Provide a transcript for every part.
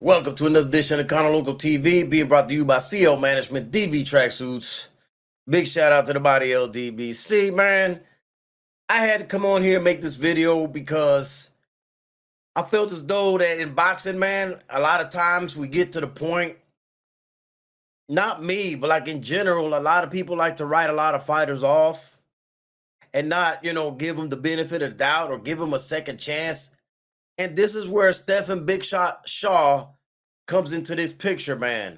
Welcome to another edition of Connor Local TV, being brought to you by CL Management, DV Tracksuits. Big shout out to the body LDBC, man. I had to come on here and make this video because I felt as though that in boxing, man, a lot of times we get to the point, not me, but like in general, a lot of people like to write a lot of fighters off and not, give them the benefit of doubt or give them a second chance. And this is where Stephan Big Shot Shaw comes into this picture, man.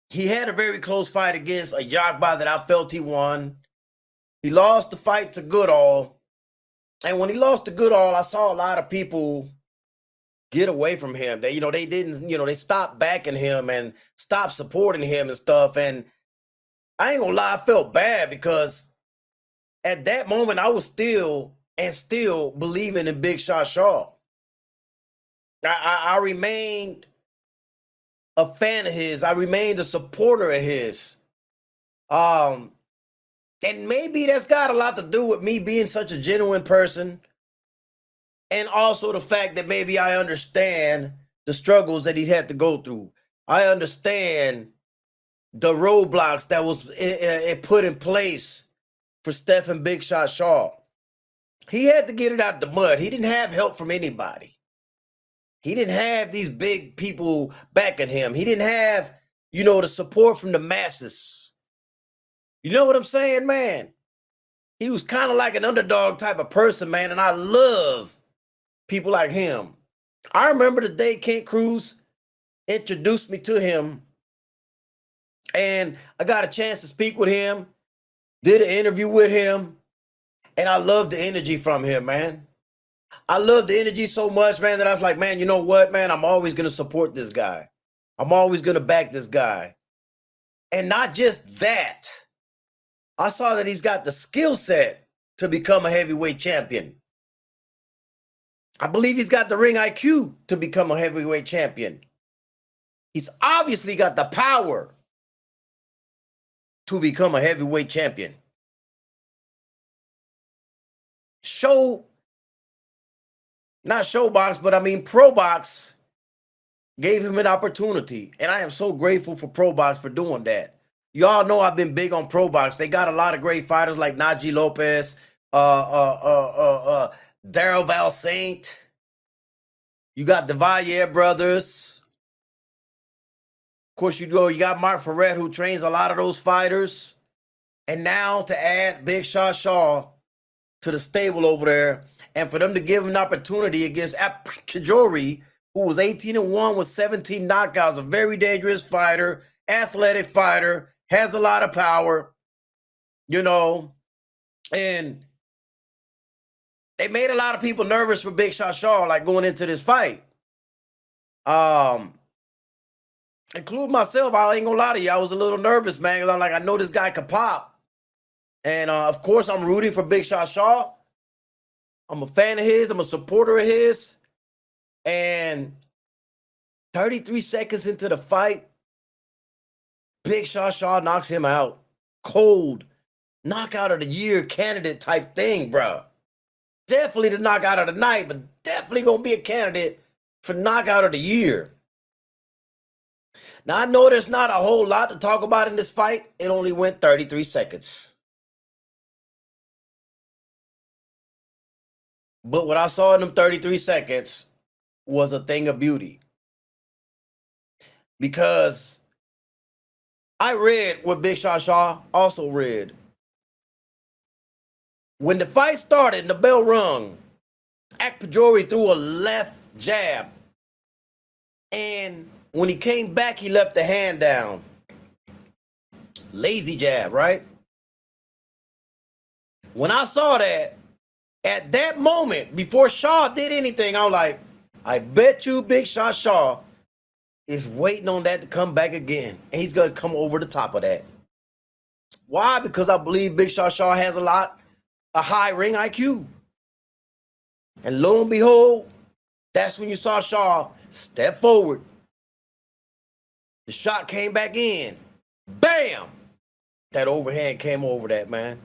He had a very close fight against a Yagba that I felt he won. He lost the fight to Goodall. And when he lost to Goodall, I saw a lot of people get away from him. They didn't, they stopped backing him and stopped supporting him and stuff. And I ain't gonna lie, I felt bad because at that moment I was still believing in Big Shot Shaw. I remained a fan of his. I remained a supporter of his. And maybe that's got a lot to do with me being such a genuine person. And also the fact that maybe I understand the struggles that he had to go through. I understand the roadblocks that was put in place for Stephan Big Shot Shaw. He had to get it out the mud. He didn't have help from anybody. He didn't have these big people backing him. He didn't have, the support from the masses. You know what I'm saying, man? He was kind of like an underdog type of person, man, and I love people like him. I remember the day Kent Cruz introduced me to him, and I got a chance to speak with him, did an interview with him, and I loved the energy from him, man. I love the energy so much, man, that I was like, man, you know what, man? I'm always going to support this guy. I'm always going to back this guy. And not just that. I saw that he's got the skill set to become a heavyweight champion. I believe he's got the ring IQ to become a heavyweight champion. He's obviously got the power to become a heavyweight champion. Not Showbox, but I mean ProBox gave him an opportunity. And I am so grateful for ProBox for doing that. You all know I've been big on ProBox. They got a lot of great fighters like Najee Lopez, Daryl Val Saint. You got the Valle brothers. Of course, you got Mark Ferret, who trains a lot of those fighters. And now to add Big Shot Shaw to the stable over there, and for them to give him an opportunity against Kajori, who was 18-1 with 17 knockouts, a very dangerous fighter, athletic fighter, has a lot of power, and they made a lot of people nervous for Big Shot Shaw, like going into this fight. Include myself, I ain't gonna lie to you, I was a little nervous, man, because I'm like, I know this guy could pop. And of course, I'm rooting for Big Shot Shaw. I'm a fan of his. I'm a supporter of his. And 33 seconds into the fight, Big Shot Shaw knocks him out. Cold. Knockout of the year candidate type thing, bro. Definitely the knockout of the night, but definitely going to be a candidate for knockout of the year. Now, I know there's not a whole lot to talk about in this fight. It only went 33 seconds. But what I saw in them 33 seconds was a thing of beauty. Because I read what Big Shot Shaw also read. When the fight started and the bell rung, Akpajori threw a left jab. And when he came back, he left the hand down. Lazy jab, right? When I saw that, at that moment, before Shaw did anything, I was like, I bet you Big Shot Shaw is waiting on that to come back again. And he's going to come over the top of that. Why? Because I believe Big Shot Shaw has a high ring IQ. And lo and behold, that's when you saw Shaw step forward. The shot came back in. Bam! That overhand came over that, man.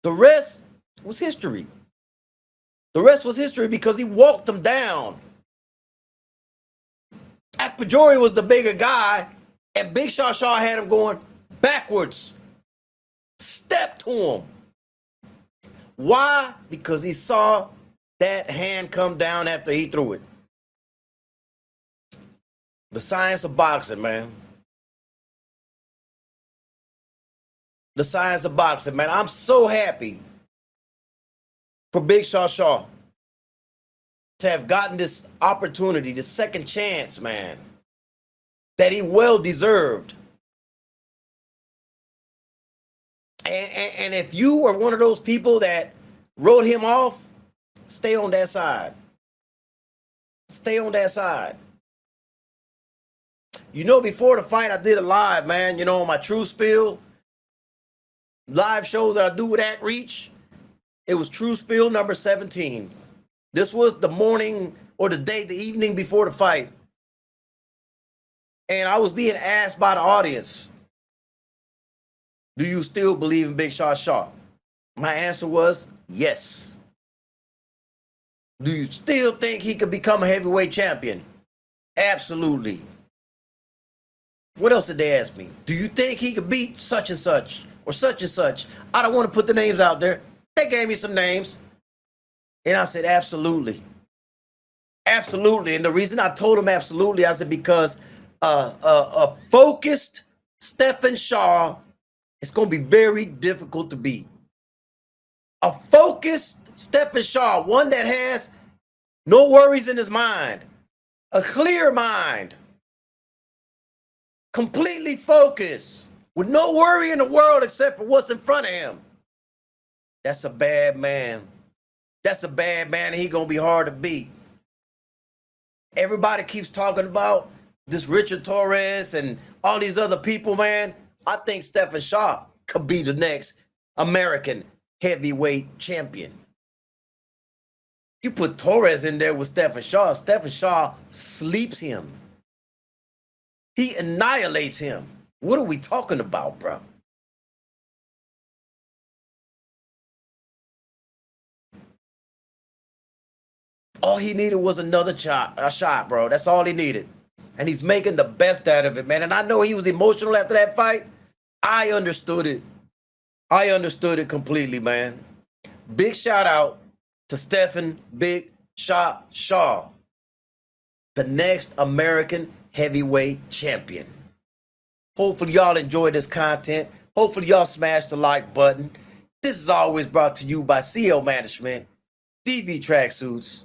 The rest was history. The rest was history because he walked him down. Akpajori was the bigger guy, and Big Shot Shaw had him going backwards. Step to him. Why? Because he saw that hand come down after he threw it. The science of boxing, man. The science of boxing, man. I'm so happy for Big Shot Shaw to have gotten this opportunity, this second chance, man, that he well deserved. And if you were one of those people that wrote him off, stay on that side. Stay on that side. You know, before the fight, I did a live, man, you know, on my True Spill live show that I do with At Reach. It was True Spill number 17. This was the morning or the evening before the fight. And I was being asked by the audience, do you still believe in Big Shot Shaw? My answer was yes. Do you still think he could become a heavyweight champion? Absolutely. What else did they ask me? Do you think he could beat such and such or such and such? I don't want to put the names out there. They gave me some names. And I said, absolutely. Absolutely. And the reason I told them absolutely, I said, because a focused Stephan Shaw is going to be very difficult to beat. A focused Stephan Shaw, one that has no worries in his mind, a clear mind, completely focused, with no worry in the world except for what's in front of him. That's a bad man. That's a bad man, and he's going to be hard to beat. Everybody keeps talking about this Richard Torres and all these other people, man. I think Stephan Shaw could be the next American heavyweight champion. You put Torres in there with Stephan Shaw sleeps him. He annihilates him. What are we talking about, bro? All he needed was another shot, bro. That's all he needed. And he's making the best out of it, man. And I know he was emotional after that fight. I understood it. I understood it completely, man. Big shout out to Stephan Big Shot Shaw, the next American heavyweight champion. Hopefully y'all enjoy this content. Hopefully y'all smash the like button. This is always brought to you by CL Management, DV Tracksuits.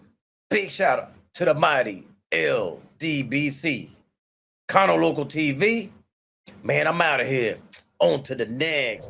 Big shout out to the mighty LDBC. Kano Local TV. Man, I'm out of here. On to the next.